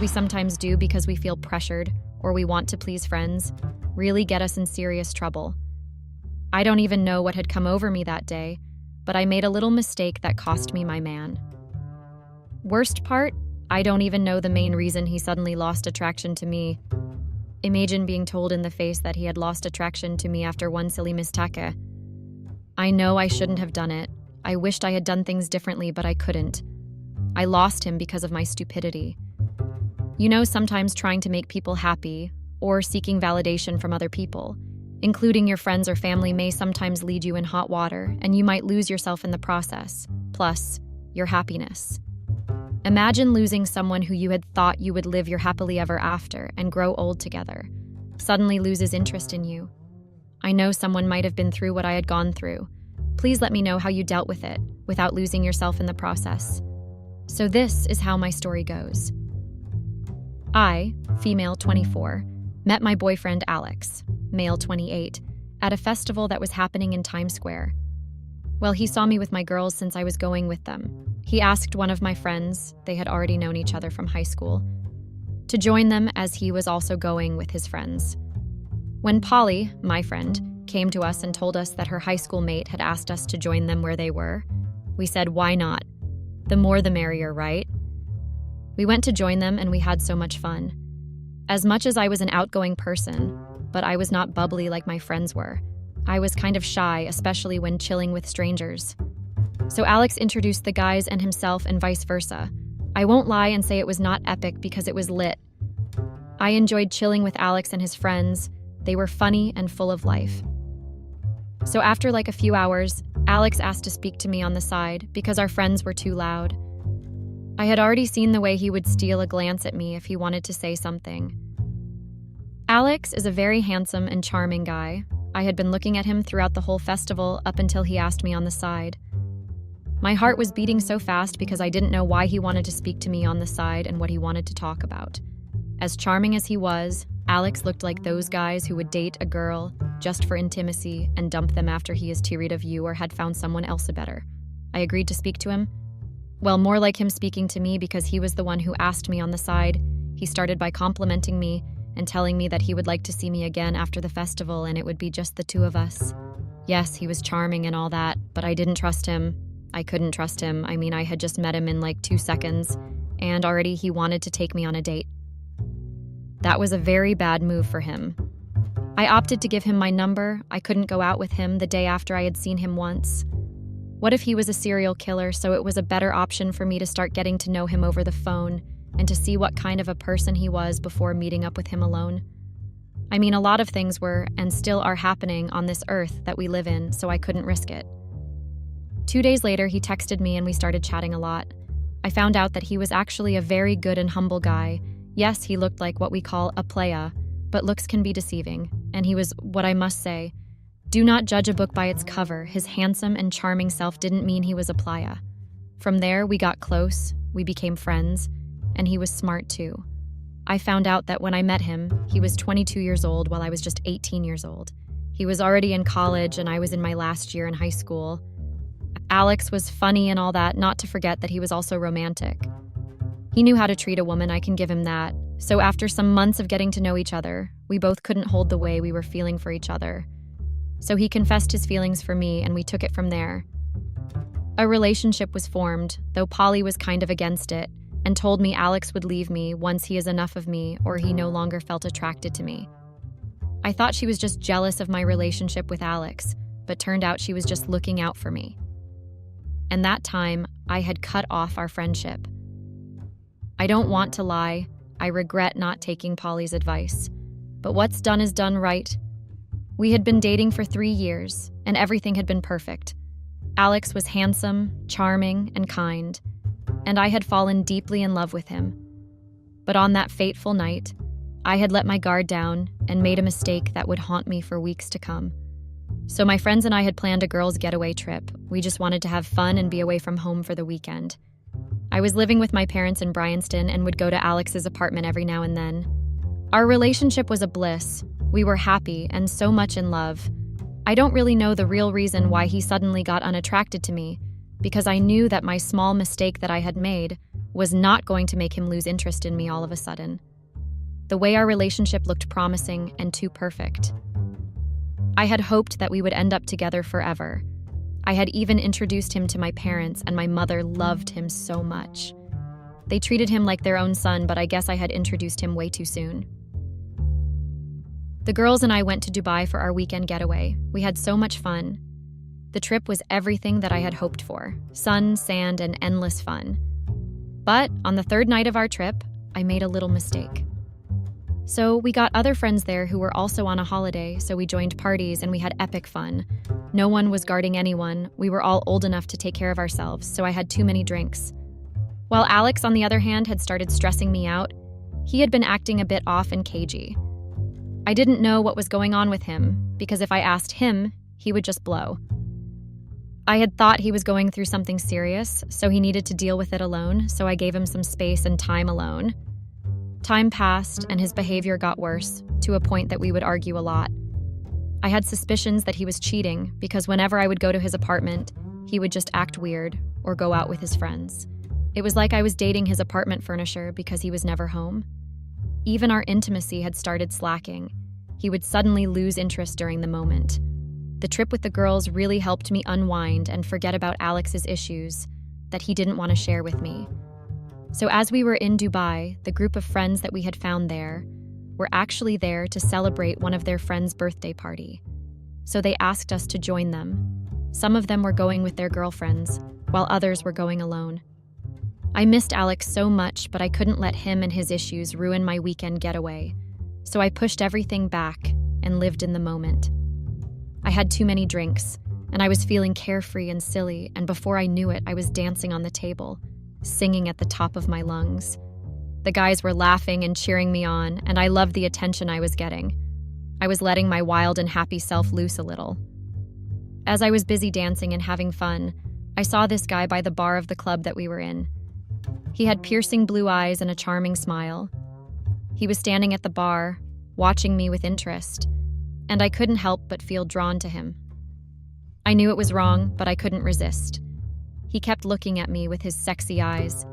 we sometimes do because we feel pressured or we want to please friends really get us in serious trouble. I don't even know what had come over me that day, but I made a little mistake that cost me my man. Worst part, I don't even know the main reason he suddenly lost attraction to me. Imagine being told in the face that he had lost attraction to me after one silly mistake. I know I shouldn't have done it. I wished I had done things differently, but I couldn't. I lost him because of my stupidity. You know, sometimes trying to make people happy or seeking validation from other people, including your friends or family, may sometimes lead you in hot water, and you might lose yourself in the process, plus your happiness. Imagine losing someone who you had thought you would live your happily ever after and grow old together, suddenly loses interest in you. I know someone might have been through what I had gone through. Please let me know how you dealt with it without losing yourself in the process. So this is how my story goes. I, female 24, met my boyfriend Alex, male 28, at a festival that was happening in Times Square. Well, he saw me with my girls since I was going with them. He asked one of my friends, they had already known each other from high school, to join them as he was also going with his friends. When Polly, my friend, came to us and told us that her high school mate had asked us to join them where they were, we said, why not? The more the merrier, right? We went to join them and we had so much fun. As much as I was an outgoing person, but I was not bubbly like my friends were. I was kind of shy, especially when chilling with strangers. So Alex introduced the guys and himself and vice versa. I won't lie and say it was not epic because it was lit. I enjoyed chilling with Alex and his friends. They were funny and full of life. So after like a few hours, Alex asked to speak to me on the side because our friends were too loud. I had already seen the way he would steal a glance at me if he wanted to say something. Alex is a very handsome and charming guy. I had been looking at him throughout the whole festival up until he asked me on the side. My heart was beating so fast because I didn't know why he wanted to speak to me on the side and what he wanted to talk about. As charming as he was, Alex looked like those guys who would date a girl just for intimacy and dump them after he is teary of you or had found someone else better. I agreed to speak to him. Well, more like him speaking to me because he was the one who asked me on the side. He started by complimenting me and telling me that he would like to see me again after the festival and it would be just the two of us. Yes, he was charming and all that, but I didn't trust him. I couldn't trust him. I mean, I had just met him in like 2 seconds, and already he wanted to take me on a date. That was a very bad move for him. I opted to give him my number. I couldn't go out with him the day after I had seen him once. What if he was a serial killer, so it was a better option for me to start getting to know him over the phone and to see what kind of a person he was before meeting up with him alone? I mean, a lot of things were and still are happening on this earth that we live in, so I couldn't risk it. 2 days later, he texted me and we started chatting a lot. I found out that he was actually a very good and humble guy. Yes, he looked like what we call a playa, but looks can be deceiving, and he was, what I must say, do not judge a book by its cover. His handsome and charming self didn't mean he was a playa. From there, we got close, we became friends, and he was smart too. I found out that when I met him, he was 22 years old while I was just 18 years old. He was already in college and I was in my last year in high school. Alex was funny and all that, not to forget that he was also romantic. He knew how to treat a woman, I can give him that. So after some months of getting to know each other, we both couldn't hold the way we were feeling for each other. So he confessed his feelings for me and we took it from there. A relationship was formed, though Polly was kind of against it and told me Alex would leave me once he is enough of me or he no longer felt attracted to me. I thought she was just jealous of my relationship with Alex, but turned out she was just looking out for me. And that time, I had cut off our friendship. I don't want to lie, I regret not taking Polly's advice. But what's done is done, right? We had been dating for 3 years, and everything had been perfect. Alex was handsome, charming, and kind, and I had fallen deeply in love with him. But on that fateful night, I had let my guard down and made a mistake that would haunt me for weeks to come. So my friends and I had planned a girls' getaway trip. We just wanted to have fun and be away from home for the weekend. I was living with my parents in Bryanston and would go to Alex's apartment every now and then. Our relationship was a bliss. We were happy and so much in love. I don't really know the real reason why he suddenly got unattracted to me, because I knew that my small mistake that I had made was not going to make him lose interest in me all of a sudden. The way our relationship looked promising and too perfect. I had hoped that we would end up together forever. I had even introduced him to my parents, and my mother loved him so much. They treated him like their own son, but I guess I had introduced him way too soon. The girls and I went to Dubai for our weekend getaway. We had so much fun. The trip was everything that I had hoped for: sun, sand, and endless fun. But on the third night of our trip, I made a little mistake. So we got other friends there who were also on a holiday, so we joined parties and we had epic fun. No one was guarding anyone. We were all old enough to take care of ourselves, so I had too many drinks. While Alex, on the other hand, had started stressing me out, he had been acting a bit off and cagey. I didn't know what was going on with him, because if I asked him, he would just blow. I had thought he was going through something serious, so he needed to deal with it alone, so I gave him some space and time alone. Time passed, and his behavior got worse, to a point that we would argue a lot. I had suspicions that he was cheating, because whenever I would go to his apartment, he would just act weird or go out with his friends. It was like I was dating his apartment furniture because he was never home. Even our intimacy had started slacking. He would suddenly lose interest during the moment. The trip with the girls really helped me unwind and forget about Alex's issues that he didn't want to share with me. So as we were in Dubai, the group of friends that we had found there were actually there to celebrate one of their friends' birthday party. So they asked us to join them. Some of them were going with their girlfriends, while others were going alone. I missed Alex so much, but I couldn't let him and his issues ruin my weekend getaway. So I pushed everything back and lived in the moment. I had too many drinks, and I was feeling carefree and silly, and before I knew it, I was dancing on the table, singing at the top of my lungs. The guys were laughing and cheering me on, and I loved the attention I was getting. I was letting my wild and happy self loose a little. As I was busy dancing and having fun, I saw this guy by the bar of the club that we were in. He had piercing blue eyes and a charming smile. He was standing at the bar, watching me with interest, and I couldn't help but feel drawn to him. I knew it was wrong, but I couldn't resist. He kept looking at me with his sexy eyes.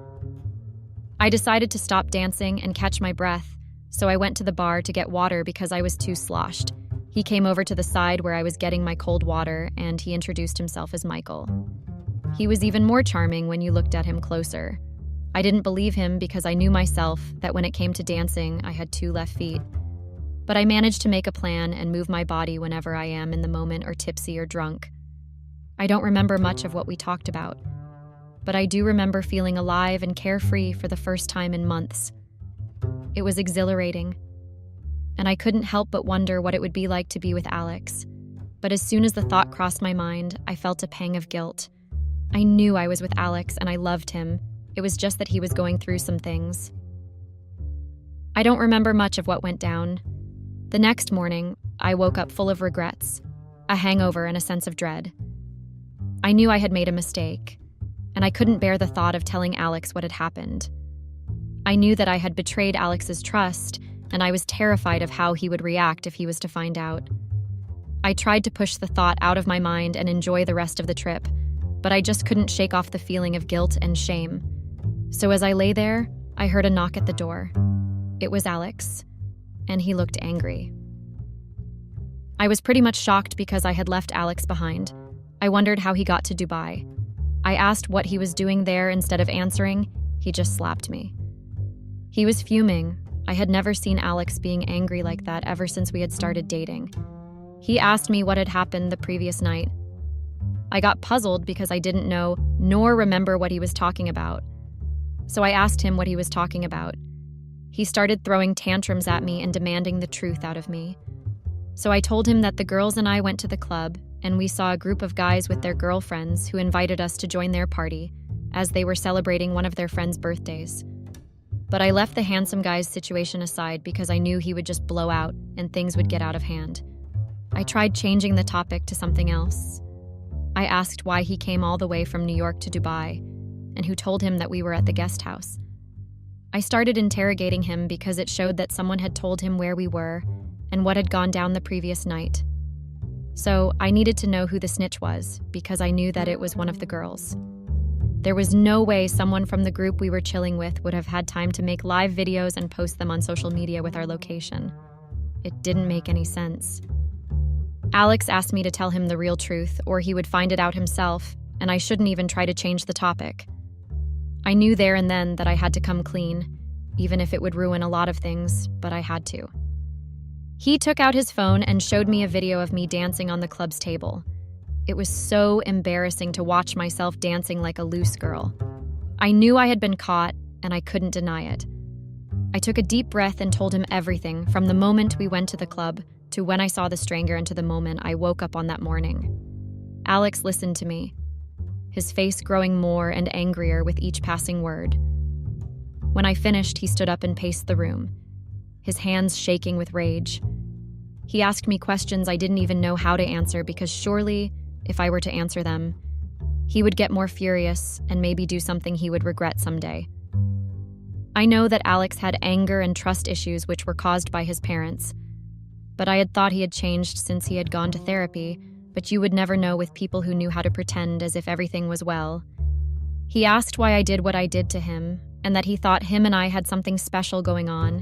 I decided to stop dancing and catch my breath, so I went to the bar to get water because I was too sloshed. He came over to the side where I was getting my cold water, and he introduced himself as Michael. He was even more charming when you looked at him closer. I didn't believe him because I knew myself that when it came to dancing, I had 2 left feet. But I managed to make a plan and move my body whenever I am in the moment or tipsy or drunk. I don't remember much of what we talked about, but I do remember feeling alive and carefree for the first time in months. It was exhilarating, and I couldn't help but wonder what it would be like to be with Alex. But as soon as the thought crossed my mind, I felt a pang of guilt. I knew I was with Alex and I loved him. It was just that he was going through some things. I don't remember much of what went down. The next morning, I woke up full of regrets, a hangover and a sense of dread. I knew I had made a mistake, and I couldn't bear the thought of telling Alex what had happened. I knew that I had betrayed Alex's trust, and I was terrified of how he would react if he was to find out. I tried to push the thought out of my mind and enjoy the rest of the trip, but I just couldn't shake off the feeling of guilt and shame. So as I lay there, I heard a knock at the door. It was Alex, and he looked angry. I was pretty much shocked because I had left Alex behind. I wondered how he got to Dubai. I asked what he was doing there. Instead of answering, he just slapped me. He was fuming. I had never seen Alex being angry like that ever since we had started dating. He asked me what had happened the previous night. I got puzzled because I didn't know nor remember what he was talking about. So I asked him what he was talking about. He started throwing tantrums at me and demanding the truth out of me. So I told him that the girls and I went to the club, and we saw a group of guys with their girlfriends who invited us to join their party, as they were celebrating one of their friends' birthdays. But I left the handsome guy's situation aside because I knew he would just blow out and things would get out of hand. I tried changing the topic to something else. I asked why he came all the way from New York to Dubai, and who told him that we were at the guest house. I started interrogating him because it showed that someone had told him where we were and what had gone down the previous night. So I needed to know who the snitch was because I knew that it was one of the girls. There was no way someone from the group we were chilling with would have had time to make live videos and post them on social media with our location. It didn't make any sense. Alex asked me to tell him the real truth, or he would find it out himself, and I shouldn't even try to change the topic. I knew there and then that I had to come clean, even if it would ruin a lot of things, but I had to. He took out his phone and showed me a video of me dancing on the club's table. It was so embarrassing to watch myself dancing like a loose girl. I knew I had been caught, and I couldn't deny it. I took a deep breath and told him everything, from the moment we went to the club to when I saw the stranger and to the moment I woke up on that morning. Alex listened to me, his face growing more and angrier with each passing word. When I finished, he stood up and paced the room, his hands shaking with rage. He asked me questions I didn't even know how to answer because surely, if I were to answer them, he would get more furious and maybe do something he would regret someday. I know that Alex had anger and trust issues which were caused by his parents, but I had thought he had changed since he had gone to therapy, but you would never know with people who knew how to pretend as if everything was well. He asked why I did what I did to him, and that he thought him and I had something special going on,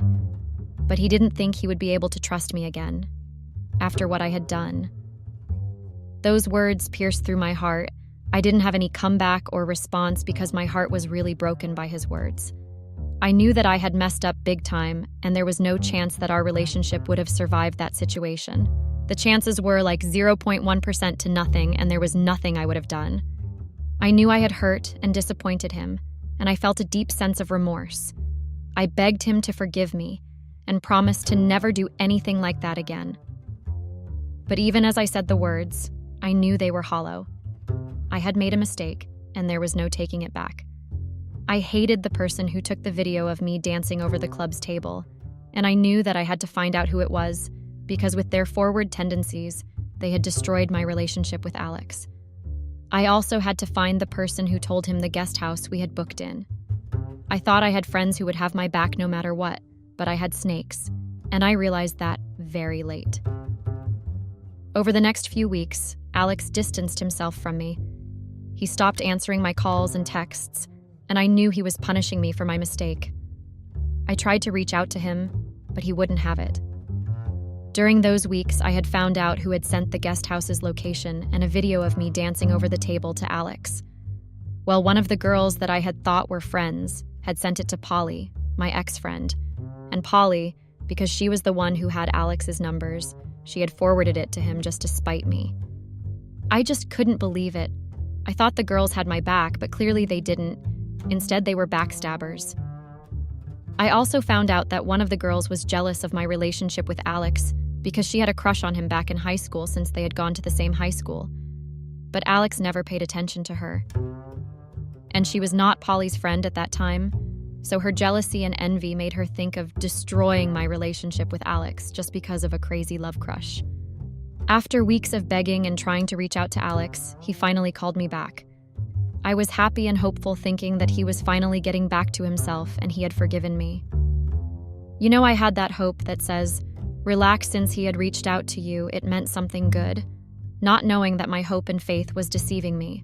but he didn't think he would be able to trust me again, after what I had done. Those words pierced through my heart. I didn't have any comeback or response because my heart was really broken by his words. I knew that I had messed up big time, and there was no chance that our relationship would have survived that situation. The chances were like 0.1% to nothing, and there was nothing I would have done. I knew I had hurt and disappointed him, and I felt a deep sense of remorse. I begged him to forgive me and promised to never do anything like that again. But even as I said the words, I knew they were hollow. I had made a mistake, and there was no taking it back. I hated the person who took the video of me dancing over the club's table, and I knew that I had to find out who it was, because with their forward tendencies, they had destroyed my relationship with Alex. I also had to find the person who told him the guest house we had booked in. I thought I had friends who would have my back no matter what, but I had snakes, and I realized that very late. Over the next few weeks, Alex distanced himself from me. He stopped answering my calls and texts, and I knew he was punishing me for my mistake. I tried to reach out to him, but he wouldn't have it. During those weeks, I had found out who had sent the guest house's location and a video of me dancing over the table to Alex. Well, one of the girls that I had thought were friends had sent it to Polly, my ex-friend. And Polly, because she was the one who had Alex's numbers, she had forwarded it to him just to spite me. I just couldn't believe it. I thought the girls had my back, but clearly they didn't. Instead, they were backstabbers. I also found out that one of the girls was jealous of my relationship with Alex because she had a crush on him back in high school since they had gone to the same high school. But Alex never paid attention to her. And she was not Polly's friend at that time, so her jealousy and envy made her think of destroying my relationship with Alex just because of a crazy love crush. After weeks of begging and trying to reach out to Alex, he finally called me back. I was happy and hopeful, thinking that he was finally getting back to himself and he had forgiven me. You know, I had that hope that says, relax, since he had reached out to you, it meant something good, not knowing that my hope and faith was deceiving me.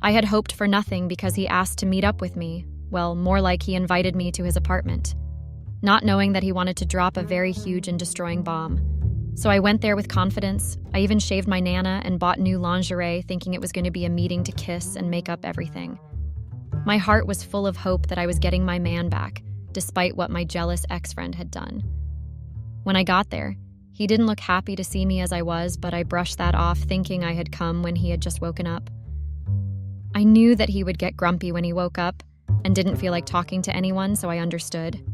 I had hoped for nothing because he asked to meet up with me, well, more like he invited me to his apartment, not knowing that he wanted to drop a very huge and destroying bomb. So I went there with confidence. I even shaved my nana and bought new lingerie, thinking it was going to be a meeting to kiss and make up everything. My heart was full of hope that I was getting my man back, despite what my jealous ex-friend had done. When I got there, he didn't look happy to see me as I was, but I brushed that off, thinking I had come when he had just woken up. I knew that he would get grumpy when he woke up and didn't feel like talking to anyone, so I understood.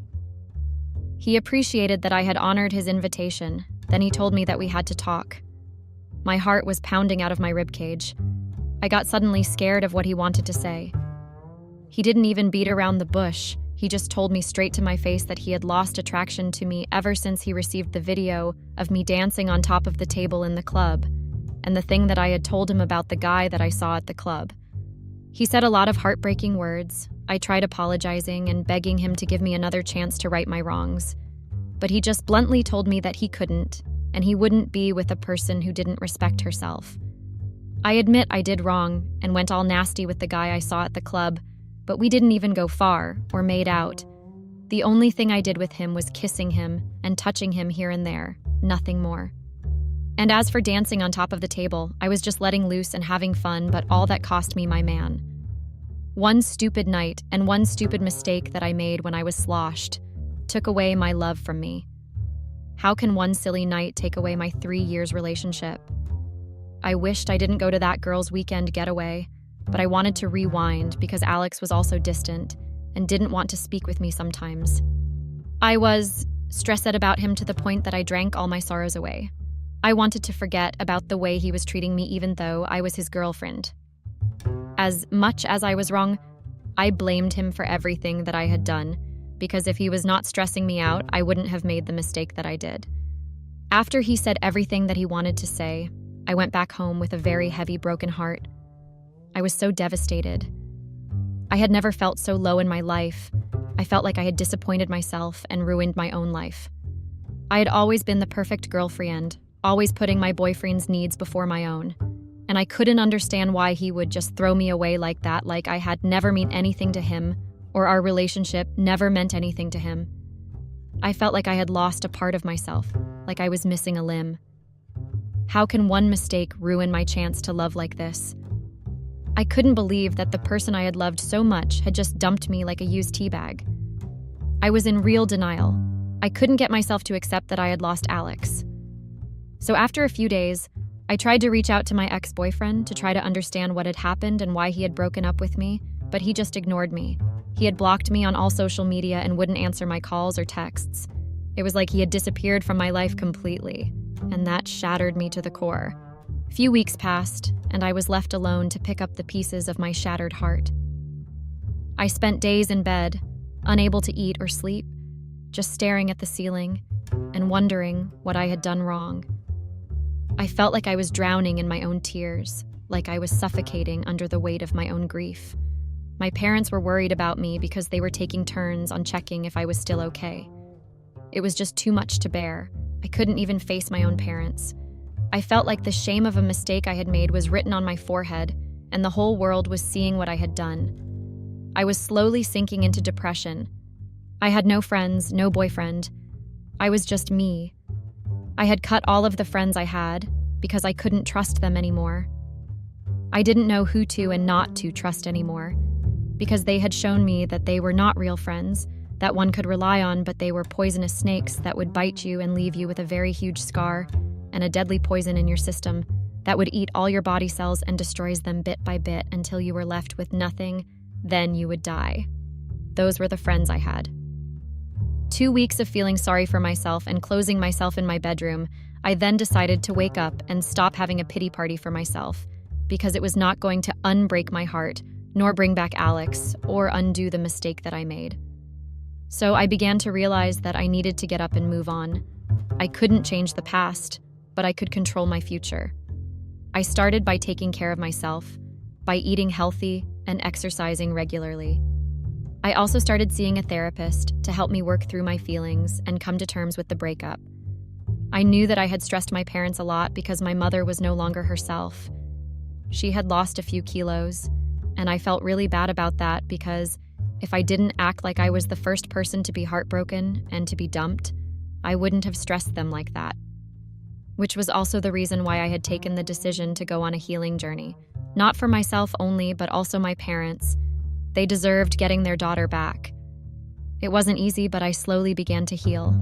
He appreciated that I had honored his invitation. Then he told me that we had to talk. My heart was pounding out of my ribcage. I got suddenly scared of what he wanted to say. He didn't even beat around the bush. He just told me straight to my face that he had lost attraction to me ever since he received the video of me dancing on top of the table in the club, and the thing that I had told him about the guy that I saw at the club. He said a lot of heartbreaking words. I tried apologizing and begging him to give me another chance to right my wrongs. But he just bluntly told me that he couldn't, and he wouldn't be with a person who didn't respect herself. I admit I did wrong and went all nasty with the guy I saw at the club, but we didn't even go far or made out. The only thing I did with him was kissing him and touching him here and there, nothing more. And as for dancing on top of the table, I was just letting loose and having fun, but all that cost me my man. One stupid night and one stupid mistake that I made when I was sloshed took away my love from me. How can one silly night take away my 3 years relationship? I wished I didn't go to that girl's weekend getaway, but I wanted to rewind because Alex was also distant and didn't want to speak with me sometimes. I was stressed about him to the point that I drank all my sorrows away. I wanted to forget about the way he was treating me even though I was his girlfriend. As much as I was wrong, I blamed him for everything that I had done, because if he was not stressing me out, I wouldn't have made the mistake that I did. After he said everything that he wanted to say, I went back home with a very heavy, broken heart. I was so devastated. I had never felt so low in my life. I felt like I had disappointed myself and ruined my own life. I had always been the perfect girlfriend, always putting my boyfriend's needs before my own. And I couldn't understand why he would just throw me away like that, like I had never meant anything to him, or our relationship never meant anything to him. I felt like I had lost a part of myself, like I was missing a limb. How can one mistake ruin my chance to love like this? I couldn't believe that the person I had loved so much had just dumped me like a used teabag. I was in real denial. I couldn't get myself to accept that I had lost Alex. So after a few days, I tried to reach out to my ex-boyfriend to try to understand what had happened and why he had broken up with me, but he just ignored me. He had blocked me on all social media and wouldn't answer my calls or texts. It was like he had disappeared from my life completely, and that shattered me to the core. A few weeks passed, and I was left alone to pick up the pieces of my shattered heart. I spent days in bed, unable to eat or sleep, just staring at the ceiling and wondering what I had done wrong. I felt like I was drowning in my own tears, like I was suffocating under the weight of my own grief. My parents were worried about me because they were taking turns on checking if I was still okay. It was just too much to bear. I couldn't even face my own parents. I felt like the shame of a mistake I had made was written on my forehead, and the whole world was seeing what I had done. I was slowly sinking into depression. I had no friends, no boyfriend. I was just me. I had cut all of the friends I had because I couldn't trust them anymore. I didn't know who to and not to trust anymore because they had shown me that they were not real friends, that one could rely on, but they were poisonous snakes that would bite you and leave you with a very huge scar and a deadly poison in your system that would eat all your body cells and destroys them bit by bit until you were left with nothing, then you would die. Those were the friends I had. 2 weeks of feeling sorry for myself and closing myself in my bedroom, I then decided to wake up and stop having a pity party for myself because it was not going to unbreak my heart, nor bring back Alex, or undo the mistake that I made. So I began to realize that I needed to get up and move on. I couldn't change the past, but I could control my future. I started by taking care of myself, by eating healthy and exercising regularly. I also started seeing a therapist to help me work through my feelings and come to terms with the breakup. I knew that I had stressed my parents a lot because my mother was no longer herself. She had lost a few kilos, and I felt really bad about that because if I didn't act like I was the first person to be heartbroken and to be dumped, I wouldn't have stressed them like that. Which was also the reason why I had taken the decision to go on a healing journey. Not for myself only, but also my parents. They deserved getting their daughter back. It wasn't easy, but I slowly began to heal.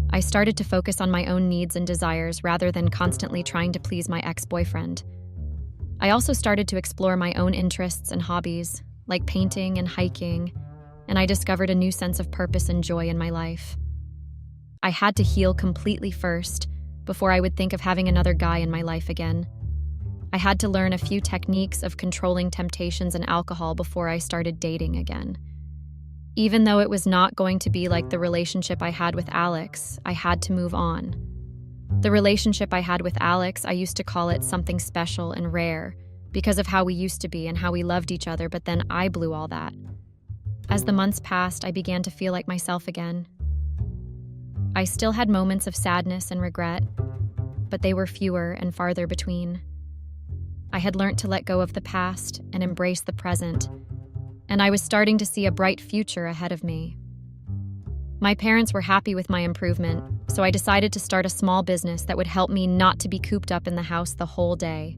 I started to focus on my own needs and desires rather than constantly trying to please my ex-boyfriend. I also started to explore my own interests and hobbies, like painting and hiking, and I discovered a new sense of purpose and joy in my life. I had to heal completely first before I would think of having another guy in my life again. I had to learn a few techniques of controlling temptations and alcohol before I started dating again. Even though it was not going to be like the relationship I had with Alex, I had to move on. The relationship I had with Alex, I used to call it something special and rare because of how we used to be and how we loved each other, but then I blew all that. As the months passed, I began to feel like myself again. I still had moments of sadness and regret, but they were fewer and farther between. I had learned to let go of the past and embrace the present, and I was starting to see a bright future ahead of me. My parents were happy with my improvement, so I decided to start a small business that would help me not to be cooped up in the house the whole day.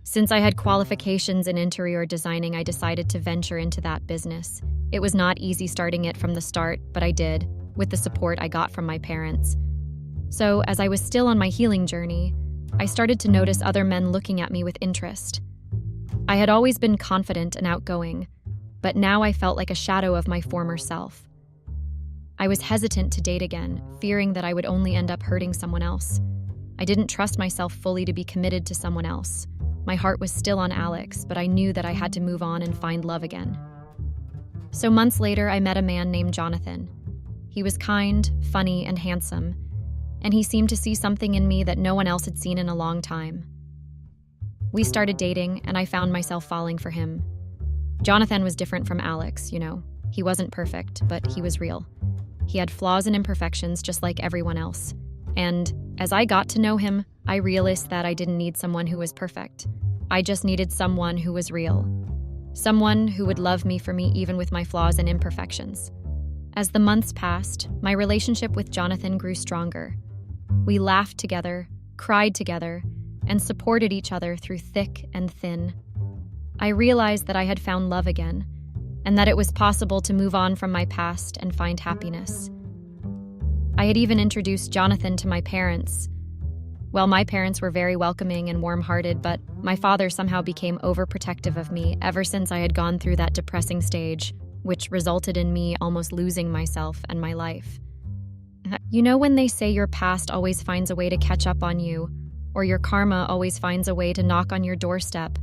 Since I had qualifications in interior designing, I decided to venture into that business. It was not easy starting it from the start, but I did, with the support I got from my parents. So, as I was still on my healing journey, I started to notice other men looking at me with interest. I had always been confident and outgoing, but now I felt like a shadow of my former self. I was hesitant to date again, fearing that I would only end up hurting someone else. I didn't trust myself fully to be committed to someone else. My heart was still on Alex, but I knew that I had to move on and find love again. So months later, I met a man named Jonathan. He was kind, funny, and handsome, and he seemed to see something in me that no one else had seen in a long time. We started dating, and I found myself falling for him. Jonathan was different from Alex, He wasn't perfect, but he was real. He had flaws and imperfections just like everyone else. And as I got to know him, I realized that I didn't need someone who was perfect. I just needed someone who was real. Someone who would love me for me even with my flaws and imperfections. As the months passed, my relationship with Jonathan grew stronger. We laughed together, cried together, and supported each other through thick and thin. I realized that I had found love again, and that it was possible to move on from my past and find happiness. I had even introduced Jonathan to my parents. Well, my parents were very welcoming and warm-hearted, but my father somehow became overprotective of me ever since I had gone through that depressing stage, which resulted in me almost losing myself and my life. When they say your past always finds a way to catch up on you, or your karma always finds a way to knock on your doorstep?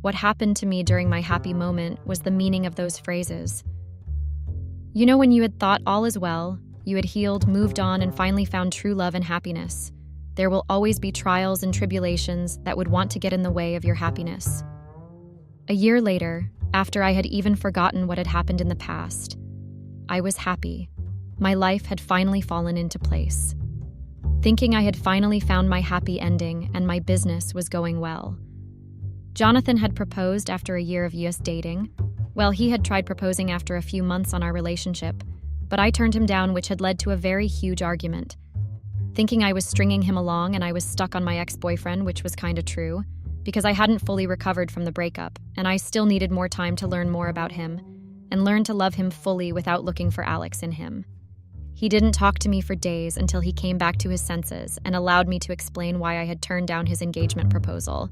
What happened to me during my happy moment was the meaning of those phrases. When you had thought all is well, you had healed, moved on, and finally found true love and happiness, there will always be trials and tribulations that would want to get in the way of your happiness. A year later, after I had even forgotten what had happened in the past, I was happy. My life had finally fallen into place. Thinking I had finally found my happy ending and my business was going well. Jonathan had proposed after a year of us dating. Well, he had tried proposing after a few months on our relationship, but I turned him down, which had led to a very huge argument. Thinking I was stringing him along and I was stuck on my ex-boyfriend, which was kinda true, because I hadn't fully recovered from the breakup, and I still needed more time to learn more about him and learn to love him fully without looking for Alex in him. He didn't talk to me for days until he came back to his senses and allowed me to explain why I had turned down his engagement proposal.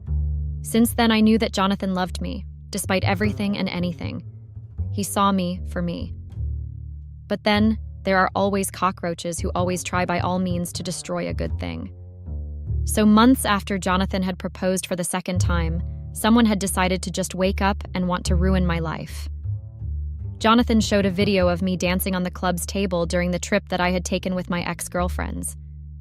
Since then, I knew that Jonathan loved me, despite everything and anything. He saw me for me. But then, there are always cockroaches who always try by all means to destroy a good thing. So months after Jonathan had proposed for the second time, someone had decided to just wake up and want to ruin my life. Jonathan showed a video of me dancing on the club's table during the trip that I had taken with my ex-girlfriends.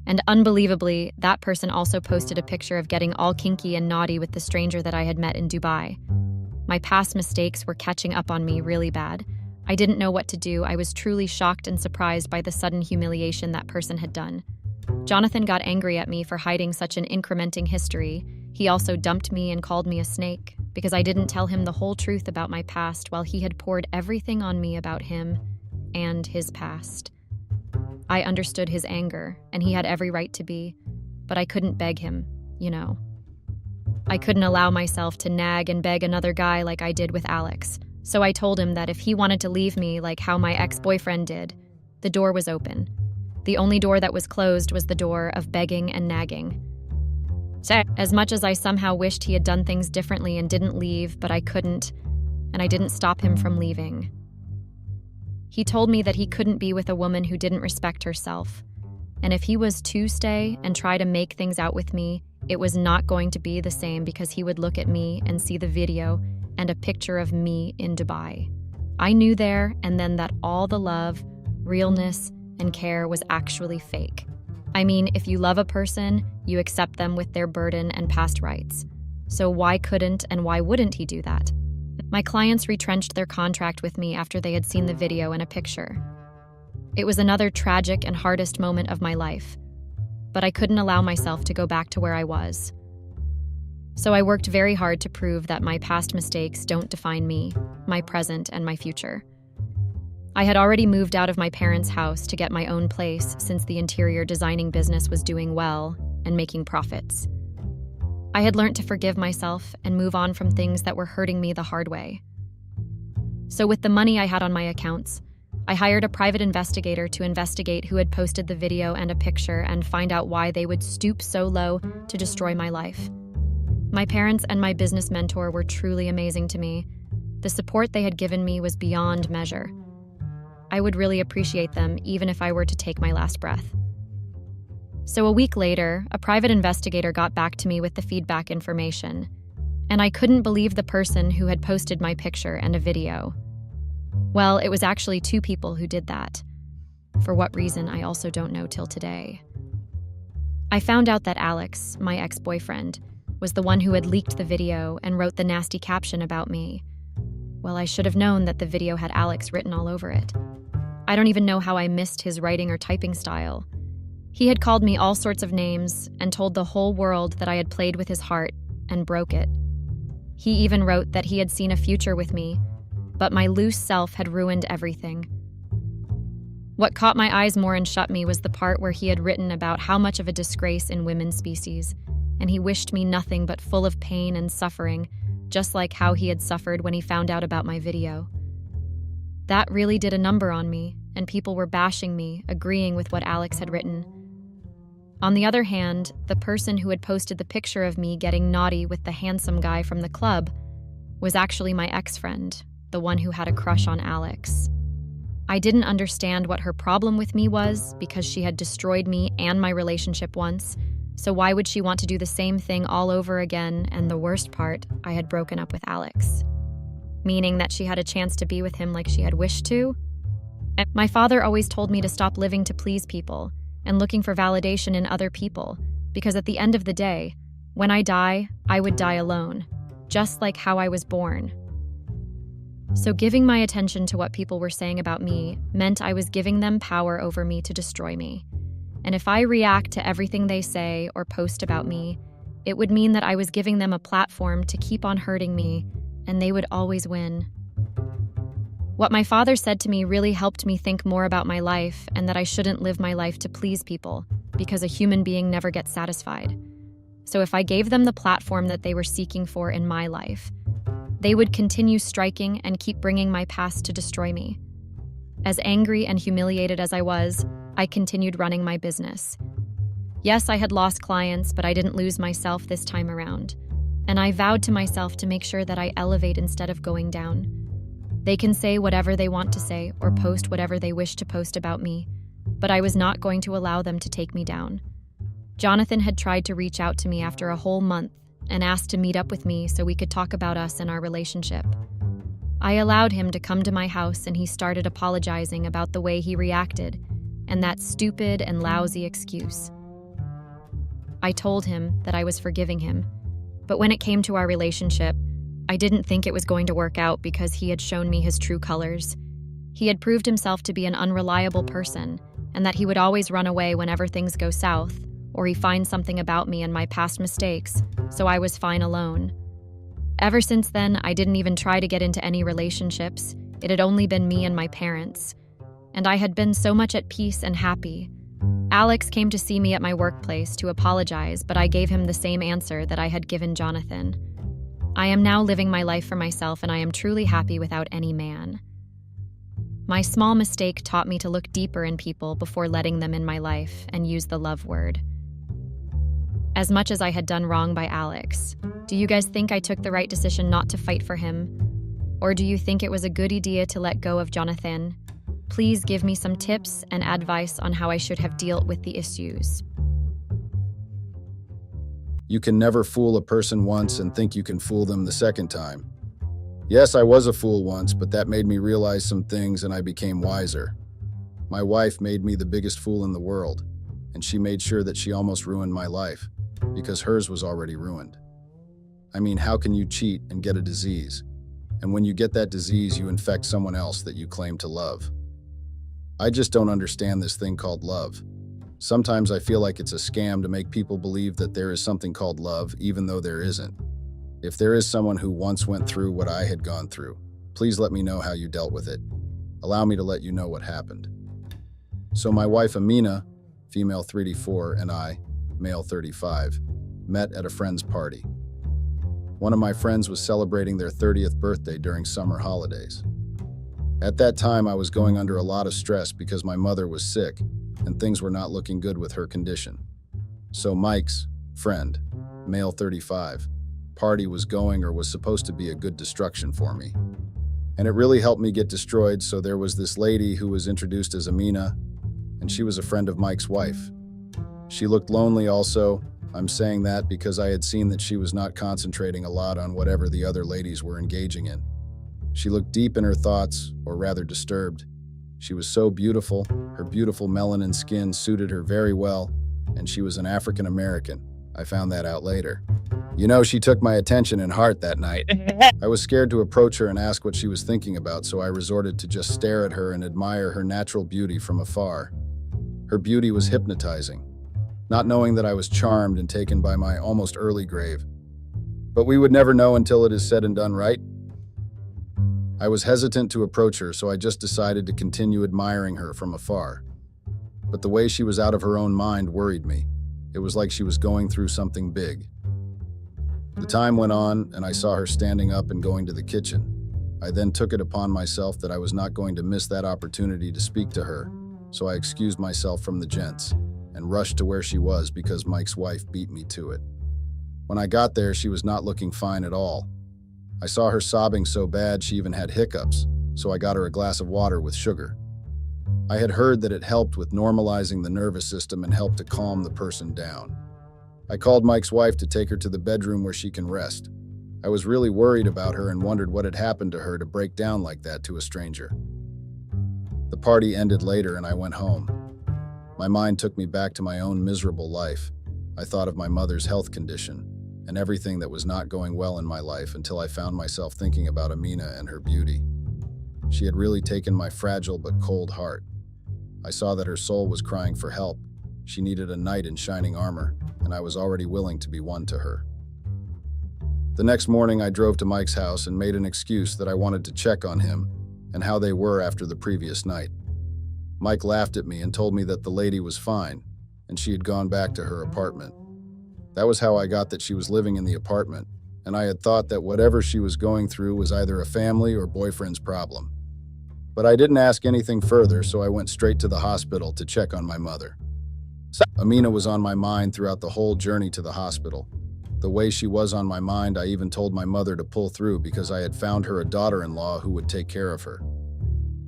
And unbelievably, that person also posted a picture of getting all kinky and naughty with the stranger that I had met in Dubai. My past mistakes were catching up on me really bad. I didn't know what to do. I was truly shocked and surprised by the sudden humiliation that person had done. Jonathan got angry at me for hiding such an incrementing history. He also dumped me and called me a snake because I didn't tell him the whole truth about my past while he had poured everything on me about him and his past. I understood his anger, and he had every right to be, but I couldn't beg him, I couldn't allow myself to nag and beg another guy like I did with Alex, so I told him that if he wanted to leave me like how my ex-boyfriend did, the door was open. The only door that was closed was the door of begging and nagging. So, as much as I somehow wished he had done things differently and didn't leave, but I couldn't, and I didn't stop him from leaving. He told me that he couldn't be with a woman who didn't respect herself, and if he was to stay and try to make things out with me, it was not going to be the same because he would look at me and see the video and a picture of me in Dubai. I knew there and then that all the love, realness, and care was actually fake. I mean, if you love a person, you accept them with their burden and past rights. So why couldn't and why wouldn't he do that? My clients retrenched their contract with me after they had seen the video and a picture. It was another tragic and hardest moment of my life, but I couldn't allow myself to go back to where I was. So I worked very hard to prove that my past mistakes don't define me, my present, and my future. I had already moved out of my parents' house to get my own place since the interior designing business was doing well and making profits. I had learned to forgive myself and move on from things that were hurting me the hard way. So with the money I had on my accounts, I hired a private investigator to investigate who had posted the video and a picture and find out why they would stoop so low to destroy my life. My parents and my business mentor were truly amazing to me. The support they had given me was beyond measure. I would really appreciate them even if I were to take my last breath. So a week later, a private investigator got back to me with the feedback information, and I couldn't believe the person who had posted my picture and a video. Well, it was actually 2 people who did that. For what reason, I also don't know till today. I found out that Alex, my ex-boyfriend, was the one who had leaked the video and wrote the nasty caption about me. Well, I should have known that the video had Alex written all over it. I don't even know how I missed his writing or typing style. He had called me all sorts of names and told the whole world that I had played with his heart and broke it. He even wrote that he had seen a future with me, but my loose self had ruined everything. What caught my eyes more and shut me was the part where he had written about how much of a disgrace in women's species, and he wished me nothing but full of pain and suffering, just like how he had suffered when he found out about my video. That really did a number on me, and people were bashing me, agreeing with what Alex had written. On the other hand, the person who had posted the picture of me getting naughty with the handsome guy from the club was actually my ex-friend, the one who had a crush on Alex. I didn't understand what her problem with me was because she had destroyed me and my relationship once, so why would she want to do the same thing all over again? And the worst part, I had broken up with Alex. Meaning that she had a chance to be with him like she had wished to? My father always told me to stop living to please people and looking for validation in other people, because at the end of the day, when I die, I would die alone, just like how I was born. So giving my attention to what people were saying about me meant I was giving them power over me to destroy me. And if I react to everything they say or post about me, it would mean that I was giving them a platform to keep on hurting me, and they would always win. What my father said to me really helped me think more about my life and that I shouldn't live my life to please people, because a human being never gets satisfied. So if I gave them the platform that they were seeking for in my life, they would continue striking and keep bringing my past to destroy me. As angry and humiliated as I was, I continued running my business. Yes, I had lost clients, but I didn't lose myself this time around. And I vowed to myself to make sure that I elevate instead of going down. They can say whatever they want to say or post whatever they wish to post about me, but I was not going to allow them to take me down. Jonathan had tried to reach out to me after a whole month and asked to meet up with me so we could talk about us and our relationship. I allowed him to come to my house and he started apologizing about the way he reacted and that stupid and lousy excuse. I told him that I was forgiving him, but when it came to our relationship, I didn't think it was going to work out because he had shown me his true colors. He had proved himself to be an unreliable person and that he would always run away whenever things go south, or he finds something about me and my past mistakes, so I was fine alone. Ever since then, I didn't even try to get into any relationships. It had only been me and my parents. And I had been so much at peace and happy. Alex came to see me at my workplace to apologize, but I gave him the same answer that I had given Jonathan. I am now living my life for myself and I am truly happy without any man. My small mistake taught me to look deeper in people before letting them in my life and use the love word. As much as I had done wrong by Alex, do you guys think I took the right decision not to fight for him? Or do you think it was a good idea to let go of Jonathan? Please give me some tips and advice on how I should have dealt with the issues. You can never fool a person once and think you can fool them the second time. Yes, I was a fool once, but that made me realize some things and I became wiser. My wife made me the biggest fool in the world, and she made sure that she almost ruined my life, because hers was already ruined. I mean, how can you cheat and get a disease? And when you get that disease, you infect someone else that you claim to love. I just don't understand this thing called love. Sometimes I feel like it's a scam to make people believe that there is something called love, even though there isn't. If there is someone who once went through what I had gone through, please let me know how you dealt with it. Allow me to let you know what happened. So my wife Amina, female 34, and I, male 35, met at a friend's party. One of my friends was celebrating their 30th birthday during summer holidays. At that time, I was going under a lot of stress because my mother was sick and things were not looking good with her condition. So Mike's friend, male 35, party was going or was supposed to be a good distraction for me. And it really helped me get destroyed, so there was this lady who was introduced as Amina, and she was a friend of Mike's wife. She looked lonely also. I'm saying that because I had seen that she was not concentrating a lot on whatever the other ladies were engaging in. She looked deep in her thoughts, or rather disturbed. She was so beautiful, her beautiful melanin skin suited her very well, and she was an African American. I found that out later. You know, she took my attention and heart that night. I was scared to approach her and ask what she was thinking about, so I resorted to just stare at her and admire her natural beauty from afar. Her beauty was hypnotizing, not knowing that I was charmed and taken by my almost early grave. But we would never know until it is said and done, right? I was hesitant to approach her, so I just decided to continue admiring her from afar. But the way she was out of her own mind worried me. It was like she was going through something big. The time went on, and I saw her standing up and going to the kitchen. I then took it upon myself that I was not going to miss that opportunity to speak to her, so I excused myself from the gents and rushed to where she was because Mike's wife beat me to it. When I got there, she was not looking fine at all. I saw her sobbing so bad she even had hiccups, so I got her a glass of water with sugar. I had heard that it helped with normalizing the nervous system and helped to calm the person down. I called Mike's wife to take her to the bedroom where she can rest. I was really worried about her and wondered what had happened to her to break down like that to a stranger. The party ended later and I went home. My mind took me back to my own miserable life. I thought of my mother's health condition and everything that was not going well in my life until I found myself thinking about Amina and her beauty. She had really taken my fragile but cold heart. I saw that her soul was crying for help. She needed a knight in shining armor, and I was already willing to be one to her. The next morning, I drove to Mike's house and made an excuse that I wanted to check on him and how they were after the previous night. Mike laughed at me and told me that the lady was fine, and she had gone back to her apartment. That was how I got that she was living in the apartment, and I had thought that whatever she was going through was either a family or boyfriend's problem. But I didn't ask anything further, so I went straight to the hospital to check on my mother. Amina was on my mind throughout the whole journey to the hospital. The way she was on my mind, I even told my mother to pull through because I had found her a daughter-in-law who would take care of her.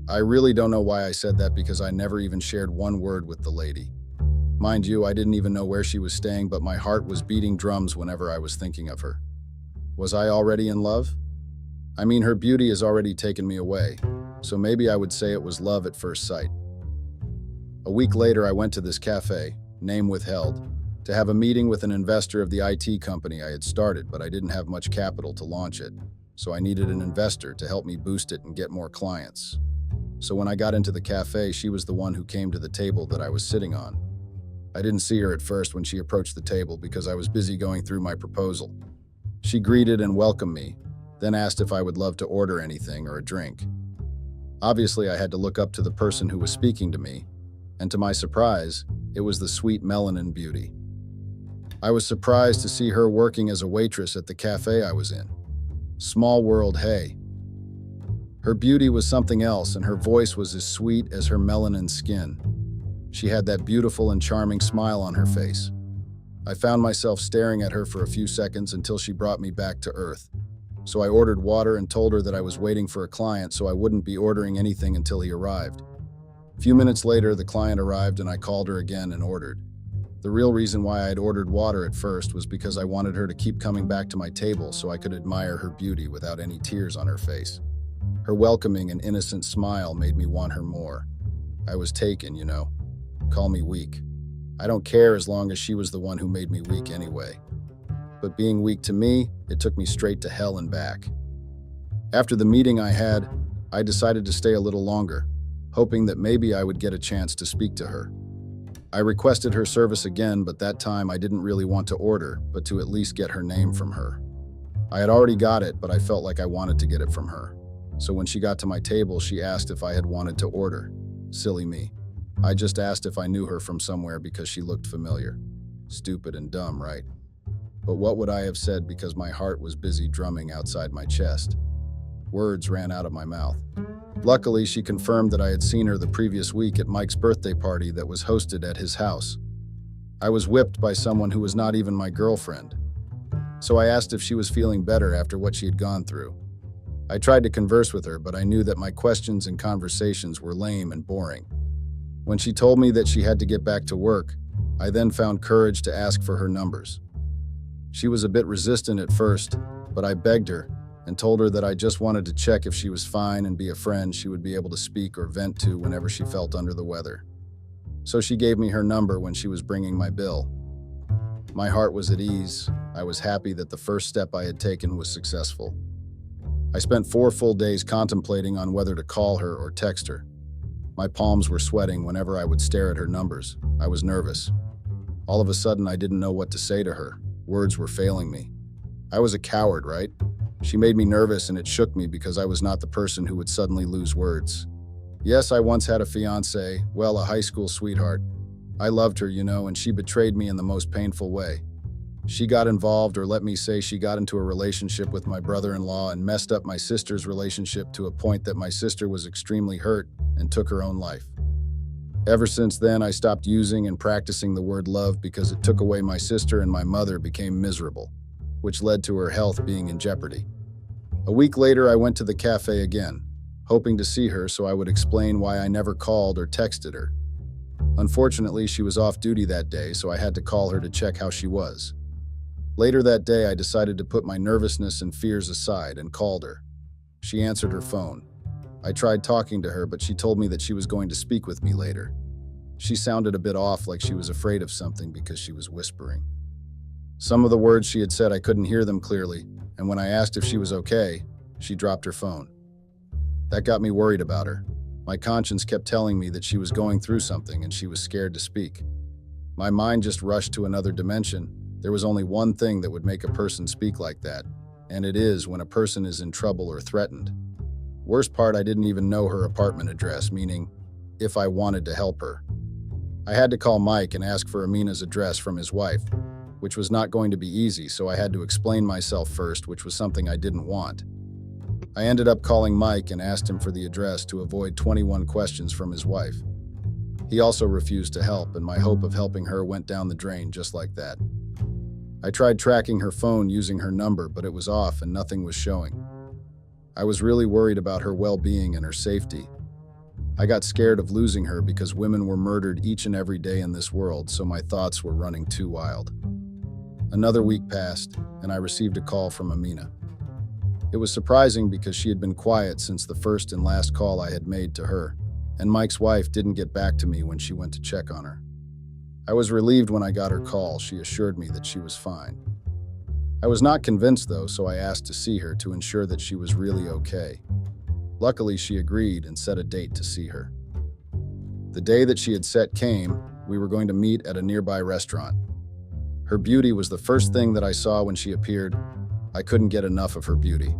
I really don't know why I said that because I never even shared one word with the lady. Mind you, I didn't even know where she was staying, but my heart was beating drums whenever I was thinking of her. Was I already in love? I mean, her beauty has already taken me away, so maybe I would say it was love at first sight. A week later, I went to this cafe, name withheld, to have a meeting with an investor of the IT company I had started, but I didn't have much capital to launch it, so I needed an investor to help me boost it and get more clients. So when I got into the cafe, she was the one who came to the table that I was sitting on. I didn't see her at first when she approached the table because I was busy going through my proposal. She greeted and welcomed me, then asked if I would love to order anything or a drink. Obviously, I had to look up to the person who was speaking to me, and to my surprise, it was the sweet melanin beauty. I was surprised to see her working as a waitress at the cafe I was in. Small world, hey. Her beauty was something else, and her voice was as sweet as her melanin skin. She had that beautiful and charming smile on her face. I found myself staring at her for a few seconds until she brought me back to earth. So I ordered water and told her that I was waiting for a client, so I wouldn't be ordering anything until he arrived. A few minutes later, the client arrived and I called her again and ordered. The real reason why I had ordered water at first was because I wanted her to keep coming back to my table so I could admire her beauty without any tears on her face. Her welcoming and innocent smile made me want her more. I was taken, you know. Call me weak. I don't care as long as she was the one who made me weak anyway. But being weak to me, it took me straight to hell and back. After the meeting I had, I decided to stay a little longer, hoping that maybe I would get a chance to speak to her. I requested her service again, but that time I didn't really want to order, but to at least get her name from her. I had already got it, but I felt like I wanted to get it from her. So when she got to my table, she asked if I had wanted to order. Silly me. I just asked if I knew her from somewhere because she looked familiar. Stupid and dumb, right? But what would I have said because my heart was busy drumming outside my chest? Words ran out of my mouth. Luckily, she confirmed that I had seen her the previous week at Mike's birthday party that was hosted at his house. I was whipped by someone who was not even my girlfriend. So I asked if she was feeling better after what she had gone through. I tried to converse with her, but I knew that my questions and conversations were lame and boring. When she told me that she had to get back to work, I then found courage to ask for her numbers. She was a bit resistant at first, but I begged her and told her that I just wanted to check if she was fine and be a friend she would be able to speak or vent to whenever she felt under the weather. So she gave me her number when she was bringing my bill. My heart was at ease. I was happy that the first step I had taken was successful. I spent 4 full days contemplating on whether to call her or text her. My palms were sweating whenever I would stare at her numbers. I was nervous. All of a sudden, I didn't know what to say to her. Words were failing me. I was a coward, right? She made me nervous and it shook me because I was not the person who would suddenly lose words. Yes, I once had a fiancé, well, a high school sweetheart. I loved her, and she betrayed me in the most painful way. She got involved, or let me say she got into a relationship with my brother-in-law and messed up my sister's relationship to a point that my sister was extremely hurt and took her own life. Ever since then, I stopped using and practicing the word love because it took away my sister and my mother became miserable, which led to her health being in jeopardy. A week later, I went to the cafe again, hoping to see her so I would explain why I never called or texted her. Unfortunately, she was off duty that day, so I had to call her to check how she was. Later that day, I decided to put my nervousness and fears aside and called her. She answered her phone. I tried talking to her, but she told me that she was going to speak with me later. She sounded a bit off, like she was afraid of something because she was whispering. Some of the words she had said, I couldn't hear them clearly, and when I asked if she was okay, she dropped her phone. That got me worried about her. My conscience kept telling me that she was going through something and she was scared to speak. My mind just rushed to another dimension. There was only one thing that would make a person speak like that, and it is when a person is in trouble or threatened. Worst part, I didn't even know her apartment address, meaning if I wanted to help her. I had to call Mike and ask for Amina's address from his wife, which was not going to be easy, so I had to explain myself first, which was something I didn't want. I ended up calling Mike and asked him for the address to avoid 21 questions from his wife. He also refused to help, and my hope of helping her went down the drain just like that. I tried tracking her phone using her number, but it was off and nothing was showing. I was really worried about her well-being and her safety. I got scared of losing her because women were murdered each and every day in this world, so my thoughts were running too wild. Another week passed, and I received a call from Amina. It was surprising because she had been quiet since the first and last call I had made to her, and Mike's wife didn't get back to me when she went to check on her. I was relieved when I got her call. She assured me that she was fine. I was not convinced though, so I asked to see her to ensure that she was really okay. Luckily, she agreed and set a date to see her. The day that she had set came. We were going to meet at a nearby restaurant. Her beauty was the first thing that I saw when she appeared. I couldn't get enough of her beauty.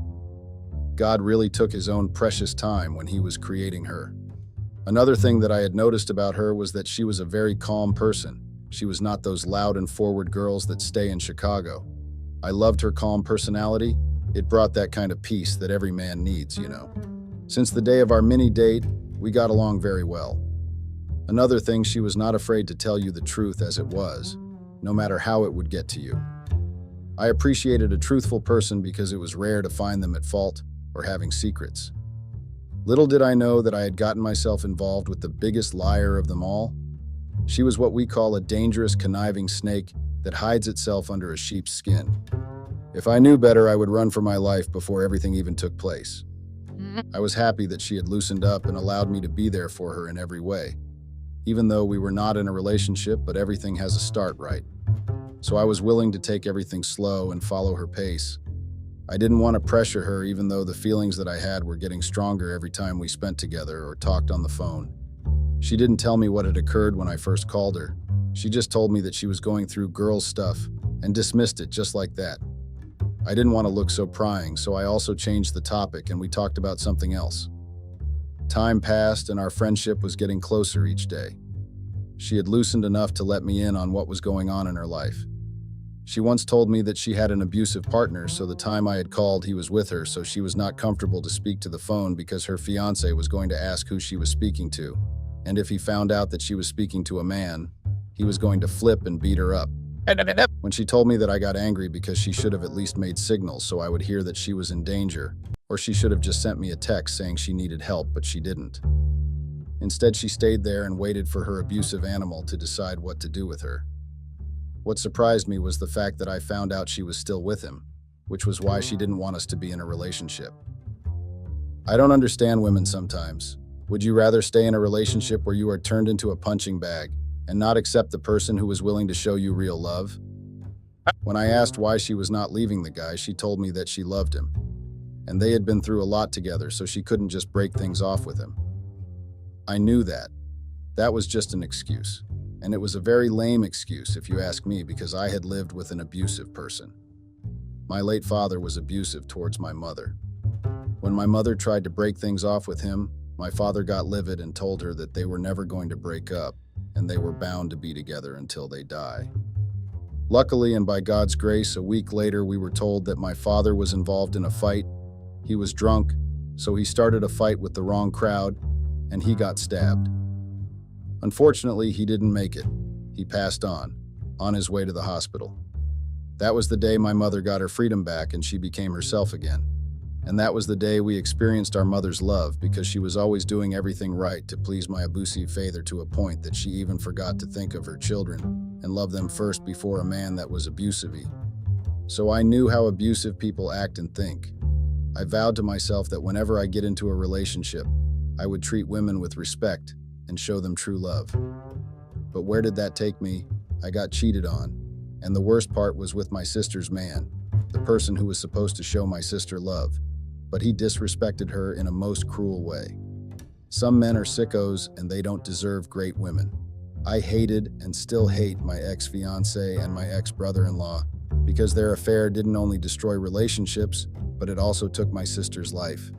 God really took his own precious time when he was creating her. Another thing that I had noticed about her was that she was a very calm person. She was not those loud and forward girls that stay in Chicago. I loved her calm personality. It brought that kind of peace that every man needs, Since the day of our mini date, we got along very well. Another thing, she was not afraid to tell you the truth as it was, no matter how it would get to you. I appreciated a truthful person because it was rare to find them at fault or having secrets. Little did I know that I had gotten myself involved with the biggest liar of them all. She was what we call a dangerous, conniving snake that hides itself under a sheep's skin. If I knew better, I would run for my life before everything even took place. I was happy that she had loosened up and allowed me to be there for her in every way. Even though we were not in a relationship, but everything has a start, right? So I was willing to take everything slow and follow her pace. I didn't want to pressure her, even though the feelings that I had were getting stronger every time we spent together or talked on the phone. She didn't tell me what had occurred when I first called her. She just told me that she was going through girl stuff and dismissed it just like that. I didn't want to look so prying, so I also changed the topic and we talked about something else. Time passed and our friendship was getting closer each day. She had loosened enough to let me in on what was going on in her life. She once told me that she had an abusive partner, so the time I had called, he was with her, so she was not comfortable to speak to the phone because her fiancé was going to ask who she was speaking to. And if he found out that she was speaking to a man, he was going to flip and beat her up. When she told me that, I got angry because she should have at least made signals so I would hear that she was in danger, or she should have just sent me a text saying she needed help, but she didn't. Instead, she stayed there and waited for her abusive animal to decide what to do with her. What surprised me was the fact that I found out she was still with him, which was why she didn't want us to be in a relationship. I don't understand women sometimes. Would you rather stay in a relationship where you are turned into a punching bag and not accept the person who was willing to show you real love? When I asked why she was not leaving the guy, she told me that she loved him, and they had been through a lot together, so she couldn't just break things off with him. I knew that. That was just an excuse. And it was a very lame excuse, if you ask me, because I had lived with an abusive person. My late father was abusive towards my mother. When my mother tried to break things off with him, my father got livid and told her that they were never going to break up, and they were bound to be together until they die. Luckily, and by God's grace, a week later we were told that my father was involved in a fight. He was drunk, so he started a fight with the wrong crowd, and he got stabbed. Unfortunately, he didn't make it. He passed on his way to the hospital. That was the day my mother got her freedom back and she became herself again. And that was the day we experienced our mother's love, because she was always doing everything right to please my abusive father, to a point that she even forgot to think of her children and love them first before a man that was abusive-y. So I knew how abusive people act and think. I vowed to myself that whenever I get into a relationship, I would treat women with respect and show them true love. But where did that take me? I got cheated on. And the worst part was with my sister's man, the person who was supposed to show my sister love. But he disrespected her in a most cruel way. Some men are sickos and they don't deserve great women. I hated and still hate my ex-fiancé and my ex-brother-in-law because their affair didn't only destroy relationships, but it also took my sister's life.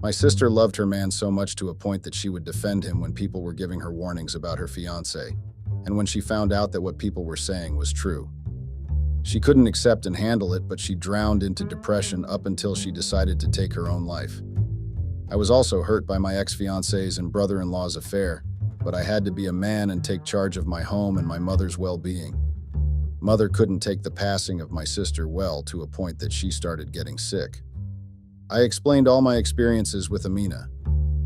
My sister loved her man so much to a point that she would defend him when people were giving her warnings about her fiancé, and when she found out that what people were saying was true. She couldn't accept and handle it, but she drowned into depression up until she decided to take her own life. I was also hurt by my ex-fiancé's and brother-in-law's affair, but I had to be a man and take charge of my home and my mother's well-being. Mother couldn't take the passing of my sister well, to a point that she started getting sick. I explained all my experiences with Amina.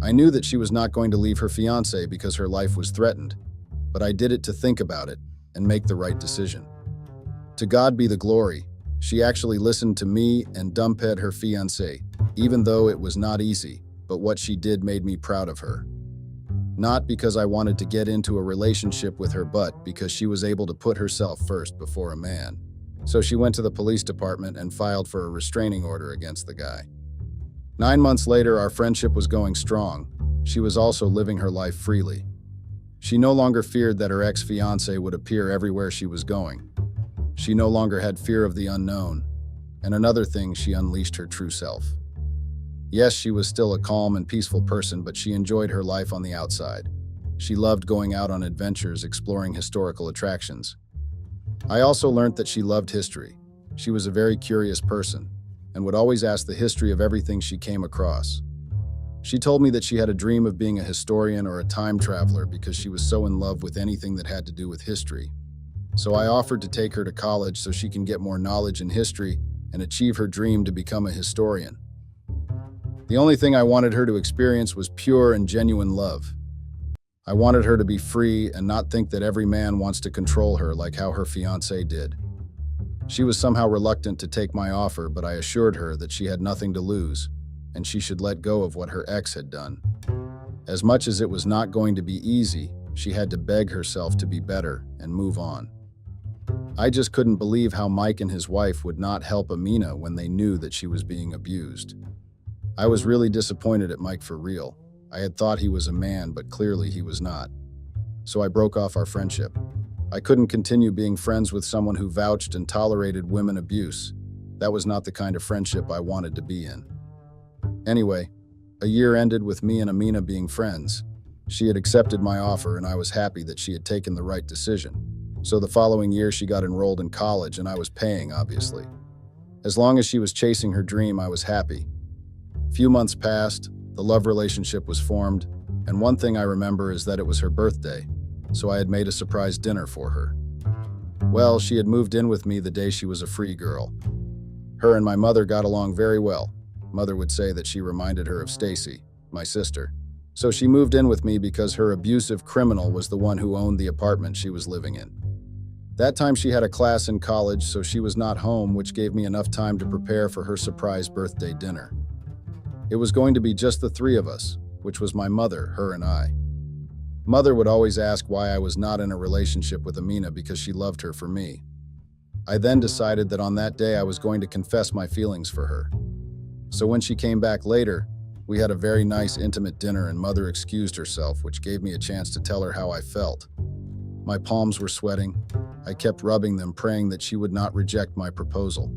I knew that she was not going to leave her fiancé because her life was threatened, but I did it to think about it and make the right decision. To God be the glory, she actually listened to me and dumped her fiancé, even though it was not easy, but what she did made me proud of her. Not because I wanted to get into a relationship with her, but because she was able to put herself first before a man. So she went to the police department and filed for a restraining order against the guy. 9 months later, our friendship was going strong. She was also living her life freely. She no longer feared that her ex-fiancé would appear everywhere she was going. She no longer had fear of the unknown. And another thing, she unleashed her true self. Yes, she was still a calm and peaceful person, but she enjoyed her life on the outside. She loved going out on adventures, exploring historical attractions. I also learned that she loved history. She was a very curious person and would always ask the history of everything she came across. She told me that she had a dream of being a historian or a time traveler because she was so in love with anything that had to do with history. So I offered to take her to college so she can get more knowledge in history and achieve her dream to become a historian. The only thing I wanted her to experience was pure and genuine love. I wanted her to be free and not think that every man wants to control her like how her fiancé did. She was somehow reluctant to take my offer, but I assured her that she had nothing to lose, and she should let go of what her ex had done. As much as it was not going to be easy, she had to beg herself to be better and move on. I just couldn't believe how Mike and his wife would not help Amina when they knew that she was being abused. I was really disappointed at Mike for real. I had thought he was a man, but clearly he was not. So I broke off our friendship. I couldn't continue being friends with someone who vouched and tolerated women abuse. That was not the kind of friendship I wanted to be in. Anyway, a year ended with me and Amina being friends. She had accepted my offer, and I was happy that she had taken the right decision. So the following year, she got enrolled in college, and I was paying, obviously. As long as she was chasing her dream, I was happy. A few months passed, the love relationship was formed, and one thing I remember is that it was her birthday, so I had made a surprise dinner for her. Well, she had moved in with me the day she was a free girl. Her and my mother got along very well. Mother would say that she reminded her of Stacy, my sister. So she moved in with me because her abusive criminal was the one who owned the apartment she was living in. That time she had a class in college, so she was not home, which gave me enough time to prepare for her surprise birthday dinner. It was going to be just the three of us, which was my mother, her, and I. Mother would always ask why I was not in a relationship with Amina because she loved her for me. I then decided that on that day I was going to confess my feelings for her. So when she came back later, we had a very nice, intimate dinner, and Mother excused herself, which gave me a chance to tell her how I felt. My palms were sweating. I kept rubbing them, praying that she would not reject my proposal.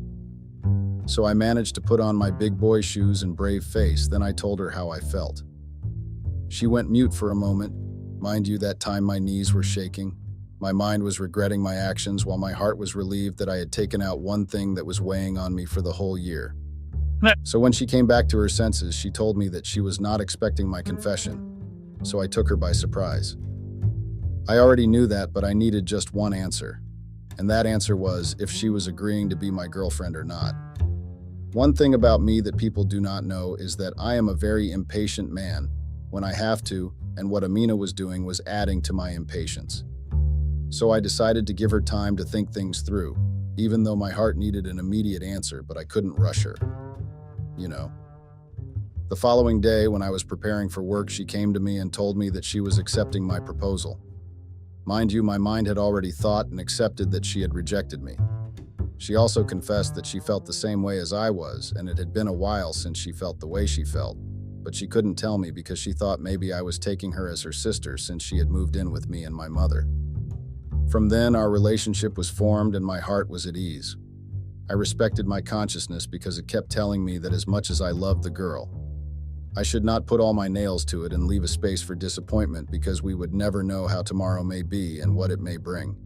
So I managed to put on my big boy shoes and brave face, then I told her how I felt. She went mute for a moment. Mind you, that time my knees were shaking. My mind was regretting my actions, while my heart was relieved that I had taken out one thing that was weighing on me for the whole year. So when she came back to her senses, she told me that she was not expecting my confession, so I took her by surprise. I already knew that, but I needed just one answer, and that answer was if she was agreeing to be my girlfriend or not. One thing about me that people do not know is that I am a very impatient man when I have to, and what Amina was doing was adding to my impatience. So I decided to give her time to think things through, even though my heart needed an immediate answer, but I couldn't rush her. You know. The following day, when I was preparing for work, she came to me and told me that she was accepting my proposal. Mind you, my mind had already thought and accepted that she had rejected me. She also confessed that she felt the same way as I was, and it had been a while since she felt the way she felt, but she couldn't tell me because she thought maybe I was taking her as her sister since she had moved in with me and my mother. From then, our relationship was formed and my heart was at ease. I respected my consciousness because it kept telling me that as much as I loved the girl, I should not put all my nails to it and leave a space for disappointment because we would never know how tomorrow may be and what it may bring.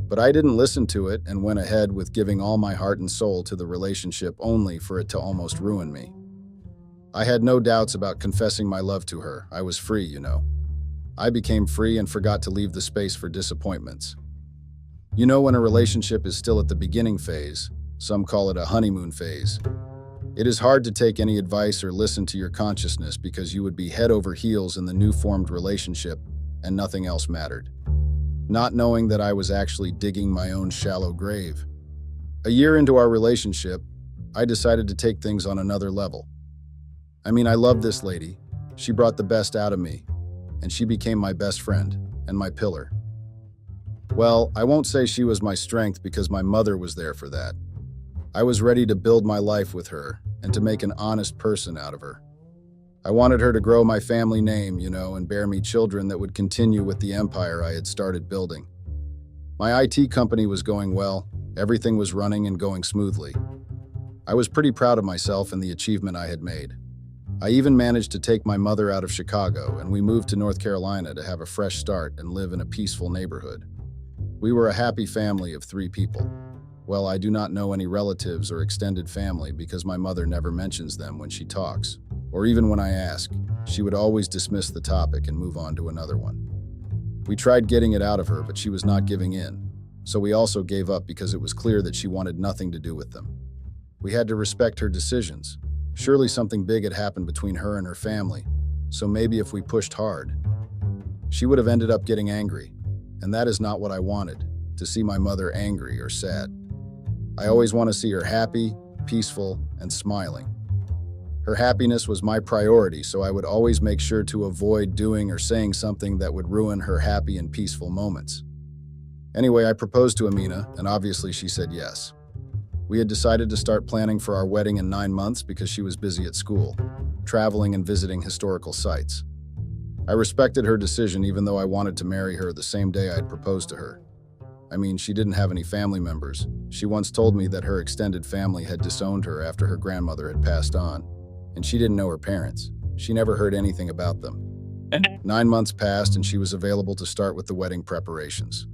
But I didn't listen to it and went ahead with giving all my heart and soul to the relationship only for it to almost ruin me. I had no doubts about confessing my love to her. I was free, you know. I became free and forgot to leave the space for disappointments. You know, when a relationship is still at the beginning phase, some call it a honeymoon phase, it is hard to take any advice or listen to your consciousness because you would be head over heels in the new formed relationship and nothing else mattered. Not knowing that I was actually digging my own shallow grave. A year into our relationship, I decided to take things on another level. I mean, I loved this lady. She brought the best out of me, and she became my best friend and my pillar. Well, I won't say she was my strength because my mother was there for that. I was ready to build my life with her and to make an honest person out of her. I wanted her to grow my family name, you know, and bear me children that would continue with the empire I had started building. My IT company was going well. Everything was running and going smoothly. I was pretty proud of myself and the achievement I had made. I even managed to take my mother out of Chicago, and we moved to North Carolina to have a fresh start and live in a peaceful neighborhood. We were a happy family of 3 people. Well, I do not know any relatives or extended family because my mother never mentions them when she talks, or even when I ask. She would always dismiss the topic and move on to another one. We tried getting it out of her, but she was not giving in, so we also gave up because it was clear that she wanted nothing to do with them. We had to respect her decisions. Surely something big had happened between her and her family, so maybe if we pushed hard, she would have ended up getting angry, and that is not what I wanted, to see my mother angry or sad. I always want to see her happy, peaceful, and smiling. Her happiness was my priority, so I would always make sure to avoid doing or saying something that would ruin her happy and peaceful moments. Anyway, I proposed to Amina, and obviously she said yes. We had decided to start planning for our wedding in 9 months because she was busy at school. traveling and visiting historical sites. I respected her decision even though I wanted to marry her the same day I had proposed to her. I mean, she didn't have any family members. She once told me that her extended family had disowned her after her grandmother had passed on, and she didn't know her parents. She never heard anything about them. 9 months passed and she was available to start with the wedding preparations.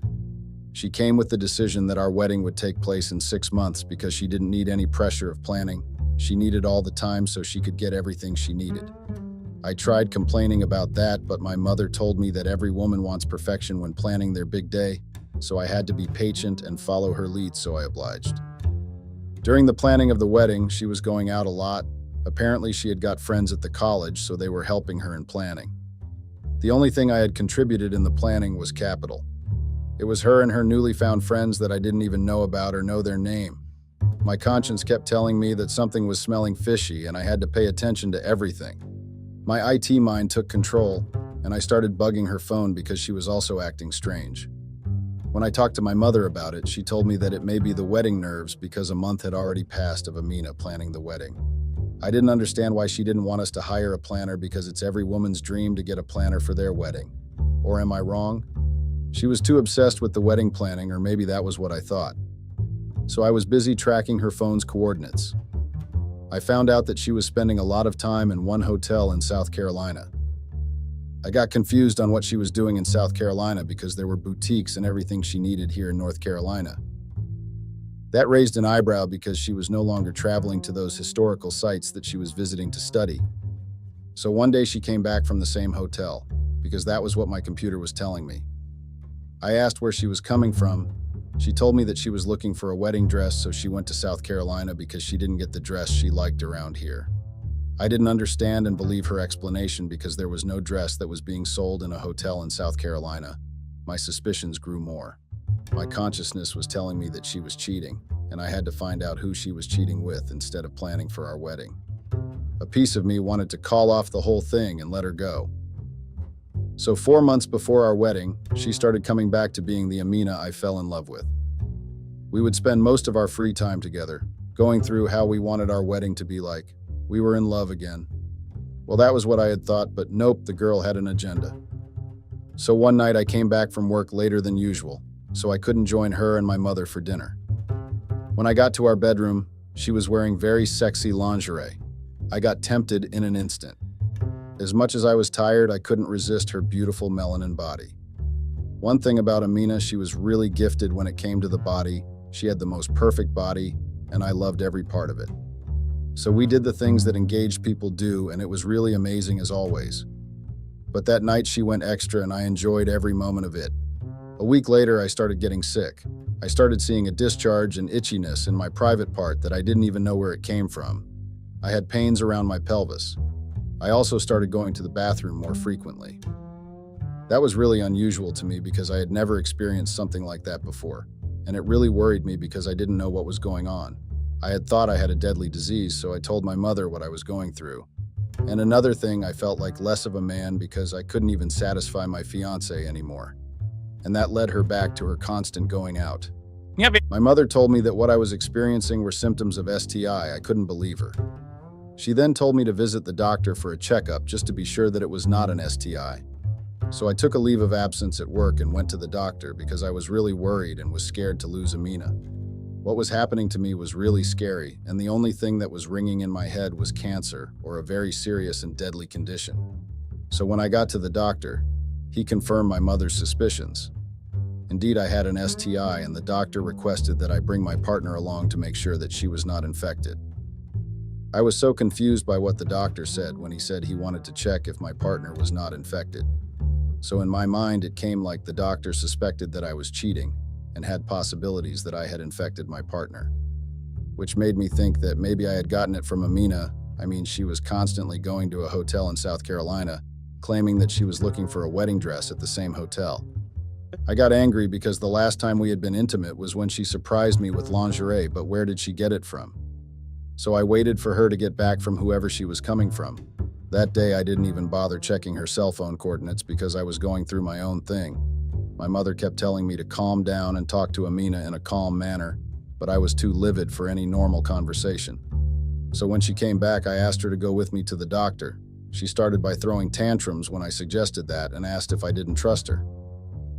She came with the decision that our wedding would take place in 6 months because she didn't need any pressure of planning. She needed all the time so she could get everything she needed. I tried complaining about that, but my mother told me that every woman wants perfection when planning their big day, so I had to be patient and follow her lead, so I obliged. During the planning of the wedding, she was going out a lot. Apparently, she had got friends at the college, so they were helping her in planning. The only thing I had contributed in the planning was capital. It was her and her newly found friends that I didn't even know about or know their name. My conscience kept telling me that something was smelling fishy and I had to pay attention to everything. My IT mind took control, and I started bugging her phone because she was also acting strange. When I talked to my mother about it, she told me that it may be the wedding nerves because a month had already passed of Amina planning the wedding. I didn't understand why she didn't want us to hire a planner because it's every woman's dream to get a planner for their wedding. Or am I wrong? She was too obsessed with the wedding planning, or maybe that was what I thought. So I was busy tracking her phone's coordinates. I found out that she was spending a lot of time in one hotel in South Carolina. I got confused on what she was doing in South Carolina because there were boutiques and everything she needed here in North Carolina. That raised an eyebrow because she was no longer traveling to those historical sites that she was visiting to study. So one day she came back from the same hotel, because that was what my computer was telling me. I asked where she was coming from. She told me that she was looking for a wedding dress, so she went to South Carolina because she didn't get the dress she liked around here. I didn't understand and believe her explanation because there was no dress that was being sold in a hotel in South Carolina. My suspicions grew more. My consciousness was telling me that she was cheating, and I had to find out who she was cheating with instead of planning for our wedding. A piece of me wanted to call off the whole thing and let her go. So 4 months before our wedding, she started coming back to being the Amina I fell in love with. We would spend most of our free time together, going through how we wanted our wedding to be like. We were in love again. Well, that was what I had thought, but nope, the girl had an agenda. So one night I came back from work later than usual, so I couldn't join her and my mother for dinner. When I got to our bedroom, she was wearing very sexy lingerie. I got tempted in an instant. As much as I was tired, I couldn't resist her beautiful melanin body. One thing about Amina, she was really gifted when it came to the body. She had the most perfect body, and I loved every part of it. So we did the things that engaged people do, and it was really amazing as always. But that night she went extra, and I enjoyed every moment of it. A week later, I started getting sick. I started seeing a discharge and itchiness in my private part that I didn't even know where it came from. I had pains around my pelvis. I also started going to the bathroom more frequently. That was really unusual to me because I had never experienced something like that before, and it really worried me because I didn't know what was going on. I had thought I had a deadly disease, so I told my mother what I was going through. And another thing, I felt like less of a man because I couldn't even satisfy my fiancé anymore. And that led her back to her constant going out. My mother told me that what I was experiencing were symptoms of STI. I couldn't believe her. She then told me to visit the doctor for a checkup just to be sure that it was not an STI. So I took a leave of absence at work and went to the doctor because I was really worried and was scared to lose Amina. What was happening to me was really scary, and the only thing that was ringing in my head was cancer or a very serious and deadly condition. So when I got to the doctor, he confirmed my mother's suspicions. Indeed, I had an STI, and the doctor requested that I bring my partner along to make sure that she was not infected. I was so confused by what the doctor said when he said he wanted to check if my partner was not infected. So in my mind, it came like the doctor suspected that I was cheating and had possibilities that I had infected my partner, which made me think that maybe I had gotten it from Amina. I mean, she was constantly going to a hotel in South Carolina, claiming that she was looking for a wedding dress at the same hotel. I got angry because the last time we had been intimate was when she surprised me with lingerie, but where did she get it from? So I waited for her to get back from whoever she was coming from. That day, I didn't even bother checking her cell phone coordinates because I was going through my own thing. My mother kept telling me to calm down and talk to Amina in a calm manner, but I was too livid for any normal conversation. So when she came back, I asked her to go with me to the doctor. She started by throwing tantrums when I suggested that and asked if I didn't trust her.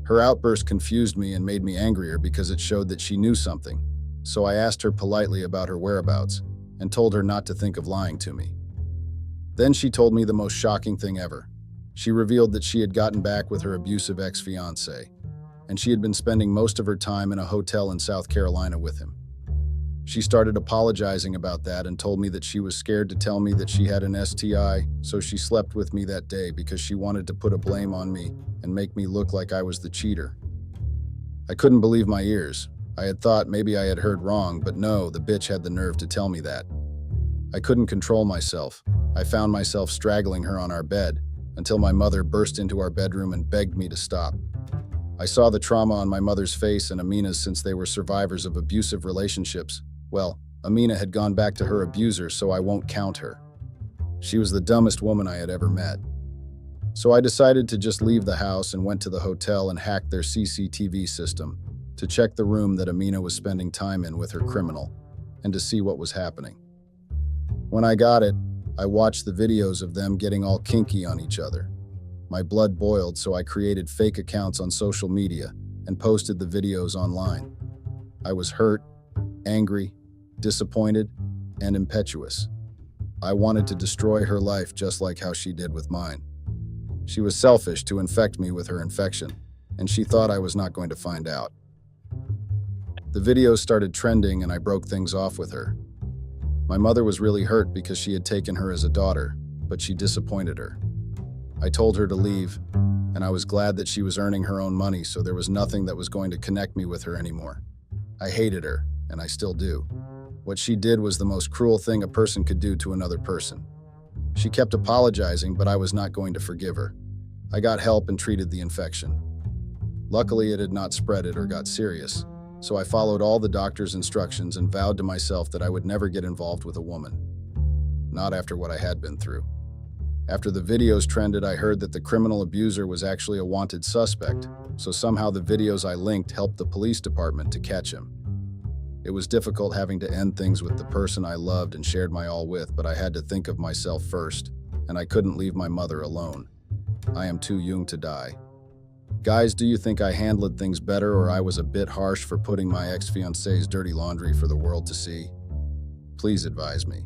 Her outburst confused me and made me angrier because it showed that she knew something. So I asked her politely about her whereabouts and told her not to think of lying to me. Then she told me the most shocking thing ever. She revealed that she had gotten back with her abusive ex-fiancé, and she had been spending most of her time in a hotel in South Carolina with him. She started apologizing about that and told me that she was scared to tell me that she had an STI, so she slept with me that day because she wanted to put a blame on me and make me look like I was the cheater. I couldn't believe my ears. I had thought maybe I had heard wrong, but no, the bitch had the nerve to tell me that. I couldn't control myself. I found myself straggling her on our bed until my mother burst into our bedroom and begged me to stop. I saw the trauma on my mother's face and Amina's since they were survivors of abusive relationships. Well, Amina had gone back to her abuser, so I won't count her. She was the dumbest woman I had ever met. So I decided to just leave the house and went to the hotel and hacked their CCTV system to check the room that Amina was spending time in with her criminal and to see what was happening. When I got it, I watched the videos of them getting all kinky on each other. My blood boiled, so I created fake accounts on social media and posted the videos online. I was hurt, angry, disappointed, and impetuous. I wanted to destroy her life just like how she did with mine. She was selfish to infect me with her infection, and she thought I was not going to find out. The videos started trending and I broke things off with her. My mother was really hurt because she had taken her as a daughter, but she disappointed her. I told her to leave, and I was glad that she was earning her own money, so there was nothing that was going to connect me with her anymore. I hated her, and I still do. What she did was the most cruel thing a person could do to another person. She kept apologizing, but I was not going to forgive her. I got help and treated the infection. Luckily, it had not spread or got serious, so I followed all the doctor's instructions and vowed to myself that I would never get involved with a woman. Not after what I had been through. After the videos trended, I heard that the criminal abuser was actually a wanted suspect, so somehow the videos I linked helped the police department to catch him. It was difficult having to end things with the person I loved and shared my all with, but I had to think of myself first, and I couldn't leave my mother alone. I am too young to die. Guys, do you think I handled things better or I was a bit harsh for putting my ex-fiancé's dirty laundry for the world to see? Please advise me.